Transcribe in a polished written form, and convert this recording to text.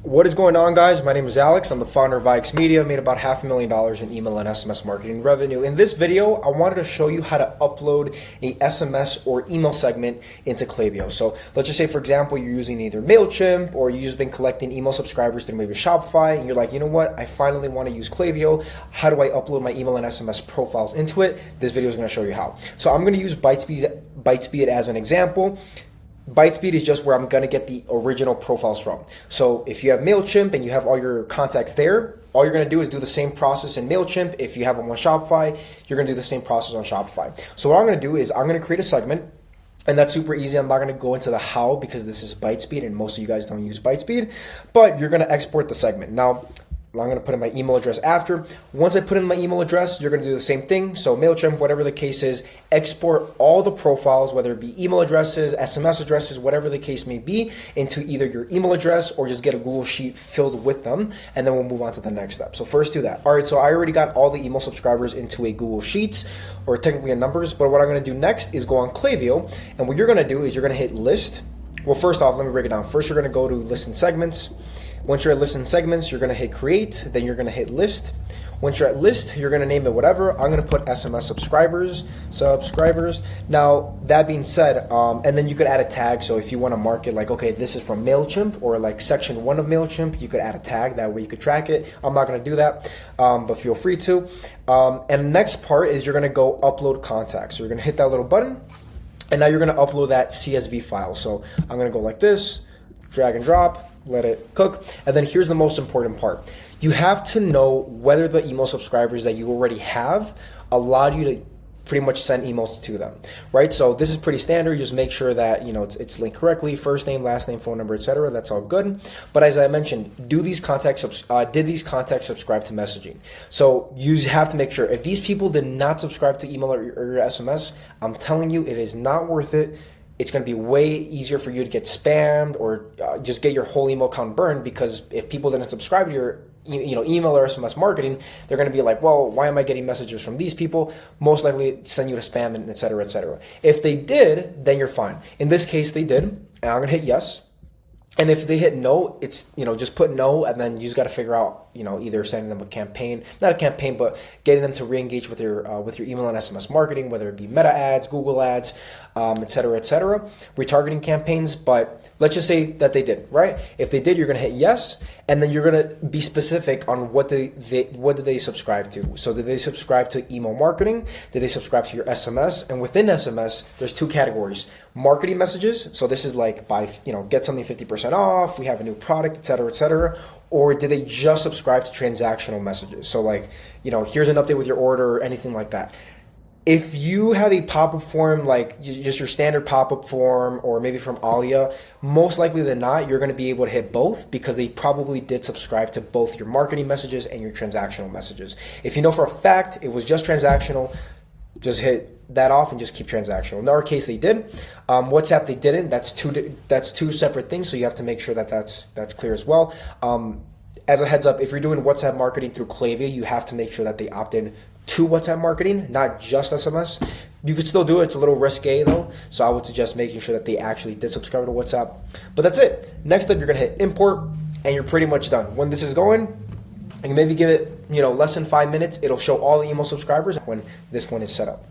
What is going on, guys? My name is Alex. I'm the founder of IX Media. Made about $500,000 in email and SMS marketing revenue. In this video, I wanted to show you how to upload a SMS or email segment into Klaviyo. So let's just say, for example, you're using either MailChimp or you've just been collecting email subscribers through maybe Shopify, and you're like, you know what? I finally want to use Klaviyo. How do I upload my email and SMS profiles into it? This video is going to show you how. So I'm going to use Bytespeed as an example. Bytespeed is just where I'm going to get the original profiles from. So if you have MailChimp and you have all your contacts there, all you're going to do is do the same process in MailChimp. If you have them on Shopify, you're going to do the same process on Shopify. So what I'm going to do is I'm going to create a segment, and that's super easy. I'm not going to go into the how because this is Bytespeed and most of you guys don't use Bytespeed, but you're going to export the segment. Now, I'm going to put in my email address after. Once I put in my email address, you're going to do the same thing. So MailChimp, whatever the case is, export all the profiles, whether it be email addresses, SMS addresses, whatever the case may be, into either your email address or just get a Google Sheet filled with them, and then we'll move on to the next step. So first do that. All right, so I already got all the email subscribers into a Google Sheets, or technically in numbers, but what I'm going to do next is go on Klaviyo, and what you're going to do is you're going to hit list. Well, first off, let me break it down. First, you're going to go to list and segments. Once you're at list and segments, you're going to hit create, then you're going to hit list. Once you're at list, you're going to name it whatever. I'm going to put SMS subscribers. Now, that being said, and then you could add a tag. So if you want to mark it like, okay, this is from MailChimp or like section 1 of MailChimp, you could add a tag. That way you could track it. I'm not going to do that, but feel free to. And the next part is you're going to go upload contacts. So you're going to hit that little button, and now you're going to upload that CSV file. So I'm going to go like this, drag and drop, let it cook. And then here's the most important part. You have to know whether the email subscribers that you already have allow you to pretty much send emails to them, right? So this is pretty standard. You just make sure that, you know, it's linked correctly, first name, last name, phone number, etc. That's all good. But as I mentioned, did these contacts subscribe to messaging? So you have to make sure if these people did not subscribe to email or SMS, I'm telling you, it is not worth it. It's going to be way easier for you to get spammed or just get your whole email account burned, because if people didn't subscribe to your email or SMS marketing, they're going to be like, well, why am I getting messages from these people? Most likely send you to spam, and et cetera, et cetera. If they did, then you're fine. In this case, they did, and I'm going to hit yes. And if they hit no, it's, just put no, and then you just got to figure out, either sending them a campaign, not a campaign, but getting them to re-engage with your email and SMS marketing, whether it be Meta ads, Google ads, et cetera, retargeting campaigns. But let's just say that they did, right? If they did, you're going to hit yes, and then you're going to be specific on what did they subscribe to. So did they subscribe to email marketing? Did they subscribe to your SMS? And within SMS, there's two categories: marketing messages. So this is like buy, get something 50% off, we have a new product, et cetera, or did they just subscribe to transactional messages? So like, here's an update with your order or anything like that. If you have a pop-up form, like just your standard pop-up form, or maybe from Alia, most likely than not, you're going to be able to hit both, because they probably did subscribe to both your marketing messages and your transactional messages. If you know for a fact it was just transactional, just hit that off and just keep transactional. In our case, they did. WhatsApp, they didn't. That's two separate things. So you have to make sure that that's clear as well. As a heads up, if you're doing WhatsApp marketing through Klaviyo, you have to make sure that they opt in to WhatsApp marketing, not just SMS. You could still do it. It's a little risque though. So I would suggest making sure that they actually did subscribe to WhatsApp. But that's it. Next up, you're going to hit import, and you're pretty much done. When this is going, and maybe give it, less than 5 minutes, it'll show all the email subscribers when this one is set up.